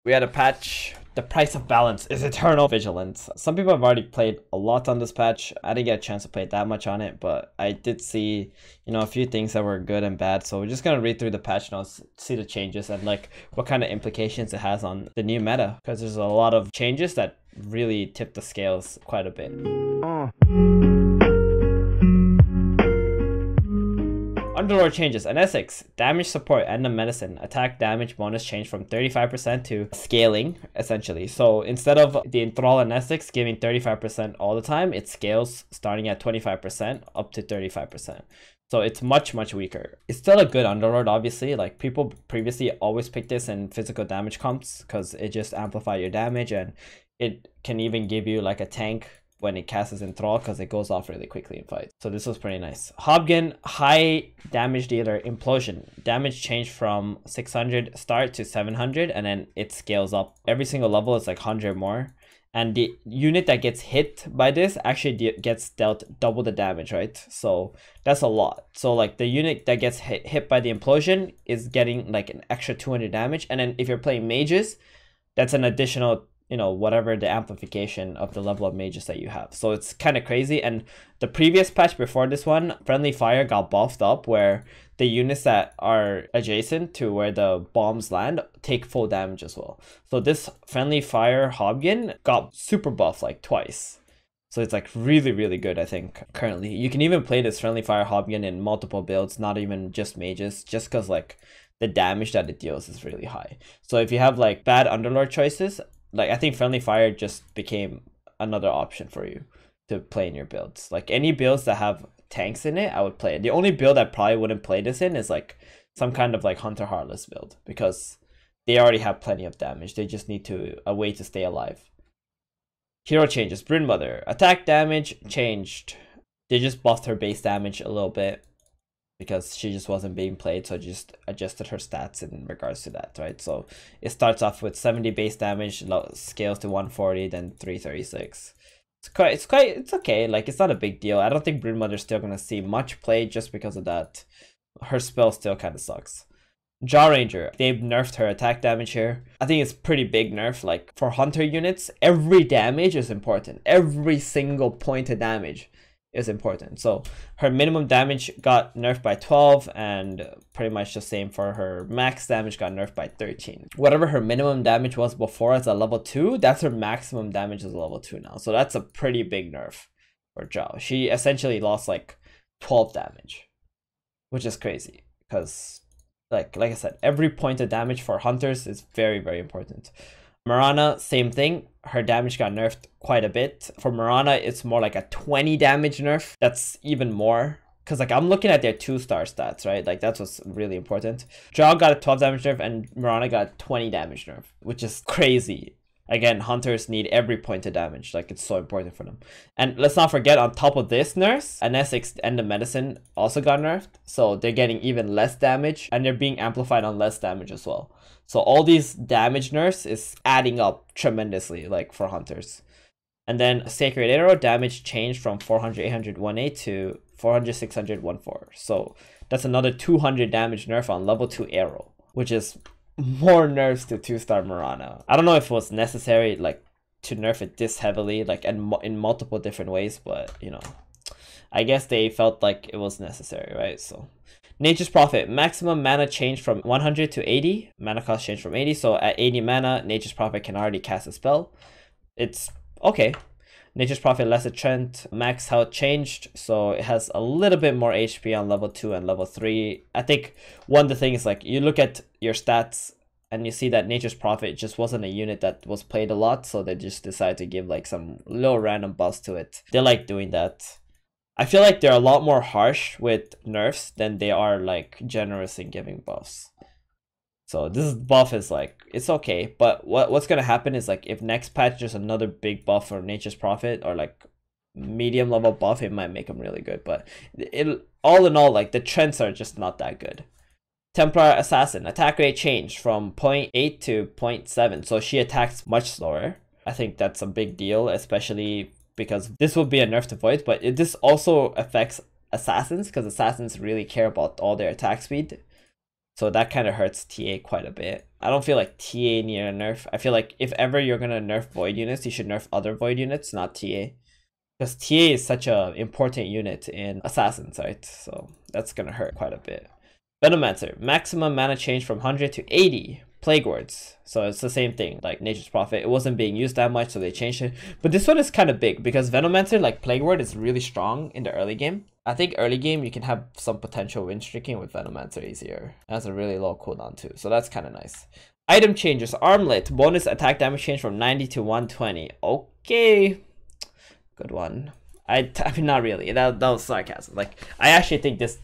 We had a patch. The price of balance is eternal vigilance. Some people have already played a lot on this patch. I didn't get a chance to play that much on it, but I did see, a few things that were good and bad. So we're just gonna read through the patch notes, see the changes and like what kind of implications it has on the new meta. Because there's a lot of changes that really tip the scales quite a bit. Underlord changes. An Essex, damage support and the medicine. Attack damage bonus changed from 35% to scaling, essentially. So instead of the Enthrall and Essex giving 35% all the time, it scales starting at 25% up to 35%. So it's much, much weaker. It's still a good Underlord, obviously. Like, people previously always picked this in physical damage comps because it just amplifies your damage, and it can even give you like a tank when it casts Enthrall because it goes off really quickly in fights. So this was pretty nice. Hobgen, high damage dealer, implosion. Damage changed from 600 start to 700, and then it scales up. Every single level is like 100 more. And the unit that gets hit by this actually gets dealt double the damage, right? So that's a lot. So like the unit that gets hit by the implosion is getting like an extra 200 damage. And then if you're playing mages, that's an additional, whatever the amplification of the level of mages that you have. So it's kind of crazy. And the previous patch before this one, friendly fire got buffed up where the units that are adjacent to where the bombs land take full damage as well. So this friendly fire Hobgen got super buffed like twice. So it's like really, really good, I think, currently. You can even play this friendly fire Hobgen in multiple builds, not even just mages, just because like the damage that it deals is really high. So if you have like bad Underlord choices, like I think friendly fire just became another option for you to play in your builds. Like any builds that have tanks in it, I would play it. The only build I probably wouldn't play this in is like some kind of like Hunter Heartless build, because they already have plenty of damage. They just need a way to stay alive. Hero changes. Bryn Mother. Attack damage changed. They just buffed her base damage a little bit because she just wasn't being played, so just adjusted her stats in regards to that, right? So it starts off with 70 base damage, scales to 140, then 336. It's okay. Like, it's not a big deal. I don't think Brood Mother's still gonna see much play just because of that. Her spell still kind of sucks. Jaw Ranger, they've nerfed her attack damage here. I think it's pretty big nerf. Like, for hunter units, every damage is important. Every single point of damage is important. So her minimum damage got nerfed by 12, and pretty much the same for her max damage got nerfed by 13. Whatever her minimum damage was before as a level 2, that's her maximum damage as a level 2 now. So that's a pretty big nerf for Zhao. She essentially lost like 12 damage, which is crazy because like I said, every point of damage for hunters is very, very important. Mirana, same thing. Her damage got nerfed quite a bit. For Mirana, it's more like a 20 damage nerf. That's even more. Because like I'm looking at their 2-star stats, right? Like that's what's really important. Zhao got a 12 damage nerf and Mirana got a 20 damage nerf, which is crazy. Again, hunters need every point of damage. Like, it's so important for them. And let's not forget, on top of this nerfs, an Essex and the medicine also got nerfed. So they're getting even less damage, and they're being amplified on less damage as well. So all these damage nerfs is adding up tremendously, like, for hunters. And then Sacred Arrow damage changed from 400, 800, 1-8 to 400, 600, 1-4. So that's another 200 damage nerf on level 2 Arrow, which is more nerfs to 2-star Mirana. I don't know if it was necessary, like, to nerf it this heavily, like, in multiple different ways, but, I guess they felt like it was necessary, right? So, Nature's Prophet. Maximum mana changed from 100 to 80. Mana cost changed from 80, so at 80 mana, Nature's Prophet can already cast a spell. It's okay. Nature's Prophet Lesser Trent max health changed, so it has a little bit more HP on level 2 and level 3. I think one of the things, like, you look at your stats and you see that Nature's Prophet just wasn't a unit that was played a lot, so they just decided to give like some little random buffs to it. They like doing that. I feel like they're a lot more harsh with nerfs than they are like generous in giving buffs. So this buff is like, it's okay, but what's gonna happen is, like, if next patch there's another big buff for Nature's Prophet or like medium level buff, it might make them really good. But all in all, like, the trends are just not that good. Templar Assassin, attack rate changed from 0.8 to 0.7, so she attacks much slower. I think that's a big deal, especially because this will be a nerf to Void, but this also affects assassins, because assassins really care about all their attack speed. So that kind of hurts TA quite a bit. I don't feel like TA need a nerf. I feel like if ever you're gonna nerf void units, you should nerf other void units, not TA. Because TA is such a important unit in Assassins, right? So that's gonna hurt quite a bit. Venomancer, maximum mana change from 100 to 80. Plague Words. So it's the same thing, like Nature's Prophet. It wasn't being used that much, so they changed it. But this one is kind of big because Venomancer, like Plague Word, is really strong in the early game. I think early game you can have some potential win streaking with Venomancer easier. It has a really low cooldown too, so that's kind of nice. Item changes. Armlet, bonus attack damage change from 90 to 120. Okay, good one. I mean, not really. That was sarcasm. Like, I actually think this,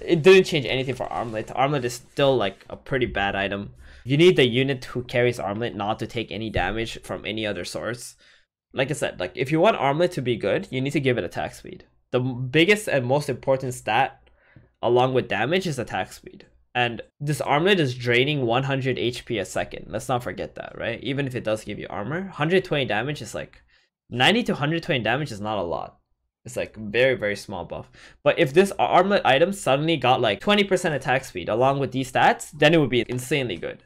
it didn't change anything for Armlet. Armlet is still like a pretty bad item. You need the unit who carries Armlet not to take any damage from any other source. Like I said, like if you want Armlet to be good, you need to give it attack speed. The biggest and most important stat along with damage is attack speed. And this Armlet is draining 100 HP a second. Let's not forget that, right? Even if it does give you armor, 120 damage is like 90 to 120 damage is not a lot. It's like very, very small buff. But if this Armlet item suddenly got like 20% attack speed along with these stats, then it would be insanely good.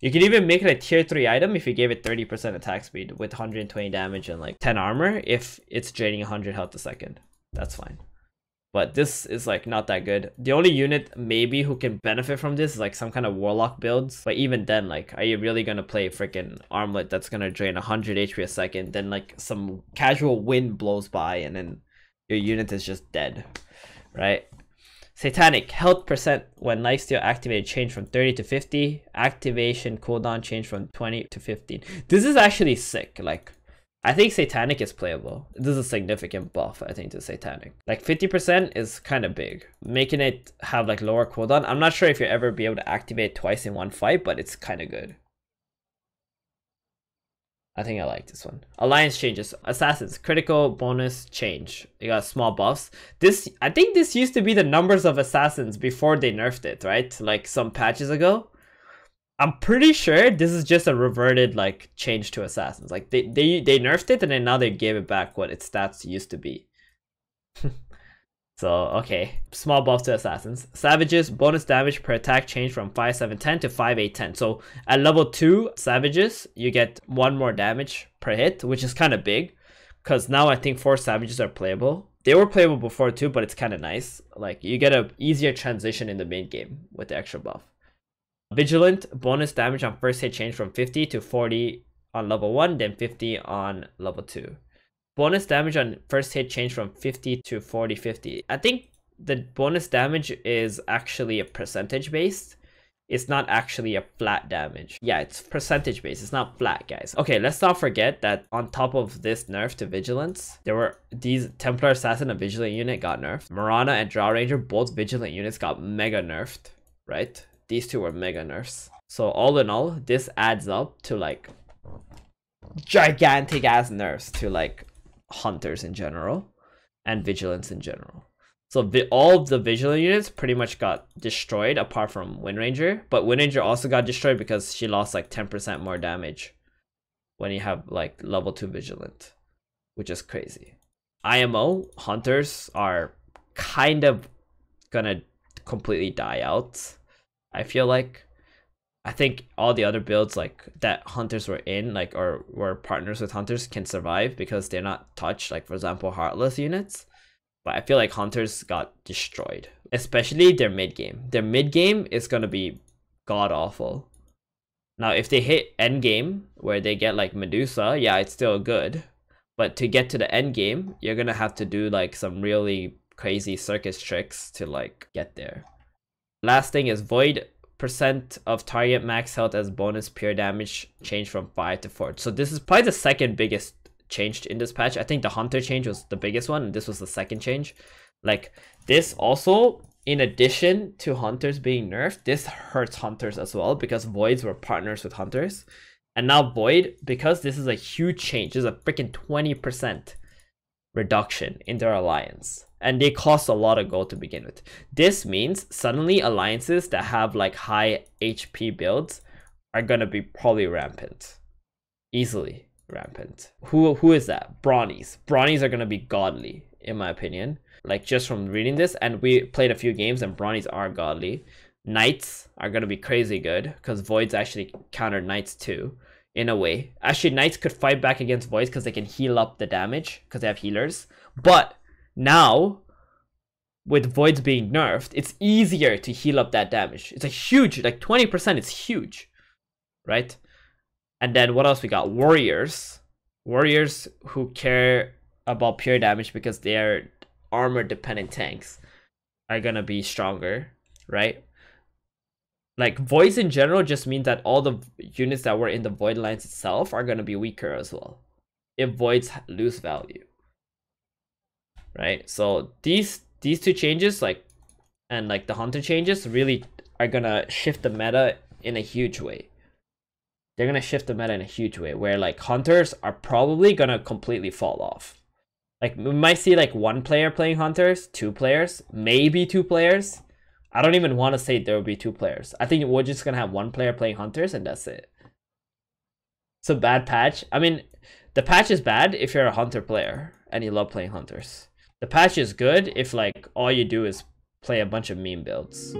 You could even make it a tier 3 item if you gave it 30% attack speed with 120 damage and like 10 armor if it's draining 100 health a second. That's fine. But this is like not that good. The only unit maybe who can benefit from this is like some kind of warlock builds. But even then, like, are you really gonna play freaking Armlet that's gonna drain 100 HP a second? Then like some casual wind blows by and then your unit is just dead, right? Satanic, health percent when lifesteal activated change from 30 to 50. Activation cooldown change from 20 to 15. This is actually sick. Like, I think Satanic is playable. This is a significant buff, I think, to Satanic. Like 50% is kind of big. Making it have like lower cooldown. I'm not sure if you'll ever be able to activate twice in one fight, but it's kind of good. I think I like this one. Alliance changes. Assassins, critical bonus change. You got small buffs. This, I think this used to be the numbers of assassins before they nerfed it, right? Like some patches ago. I'm pretty sure this is just a reverted like change to assassins. Like they nerfed it and then now they gave it back what its stats used to be. So okay, small buff to assassins. Savages, bonus damage per attack change from 5-7-10 to 5-8-10. So at level 2 savages, you get 1 more damage per hit, which is kind of big because now I think 4 savages are playable. They were playable before too, but it's kind of nice. Like you get a easier transition in the main game with the extra buff. Vigilant, bonus damage on first hit change from 50 to 40 on level 1, then 50 on level 2. Bonus damage on first hit change from 50 to 40-50. I think the bonus damage is actually a percentage based. It's not actually a flat damage. Yeah, it's percentage based. It's not flat, guys. Okay, let's not forget that on top of this nerf to Vigilance, there were these Templar Assassin and Vigilant unit got nerfed. Marana and Drow Ranger, both Vigilant units got mega nerfed, right? These two were mega nerfs. So all in all, this adds up to like gigantic ass nerfs to like Hunters in general and Vigilance in general. So all of the Vigilant units pretty much got destroyed apart from Wind Ranger. But Wind Ranger also got destroyed because she lost like 10% more damage when you have like level 2 Vigilant, which is crazy. IMO, Hunters are kind of gonna completely die out. I feel like, I think all the other builds like that Hunters were in, like, or were partners with Hunters can survive because they're not touched, like for example Heartless units. But I feel like Hunters got destroyed, especially their mid game. Their mid game is gonna be god awful. Now if they hit end game where they get like Medusa, yeah, it's still good. But to get to the end game, you're gonna have to do like some really crazy circus tricks to like get there. Last thing is Void, percent of target max health as bonus pure damage change from 5 to 4. So this is probably the second biggest change in this patch. I think the Hunter change was the biggest one, and this was the second change. Like this also, in addition to Hunters being nerfed, this hurts Hunters as well because Voids were partners with Hunters. And now Void, because this is a huge change, this is a freaking 20% reduction in their alliance. And they cost a lot of gold to begin with. This means suddenly alliances that have like high HP builds are gonna be probably rampant. Easily rampant. Who is that? Brawnies. Brawnies are gonna be godly, in my opinion. Like just from reading this, and we played a few games and Brawnies are godly. Knights are gonna be crazy good because Voids actually counter Knights too, in a way. Actually, Knights could fight back against Voids because they can heal up the damage because they have healers. But now, with Voids being nerfed, it's easier to heal up that damage. It's a huge, like 20% is huge, right? And then what else we got? Warriors. Warriors who care about pure damage because they are armor dependent tanks are gonna be stronger, right? Like Voids in general just means that all the units that were in the Void lines itself are gonna be weaker as well if Voids lose value, right? So these two changes, like, and like the Hunter changes, really are gonna shift the meta in a huge way. They're gonna shift the meta in a huge way where like Hunters are probably gonna completely fall off. Like we might see like 1 player playing Hunters, 2 players, maybe 2 players. I don't even want to say there will be 2 players. I think we're just gonna have 1 player playing Hunters and that's it. It's a bad patch. I mean, the patch is bad if you're a Hunter player and you love playing Hunters. The patch is good if like all you do is play a bunch of meme builds.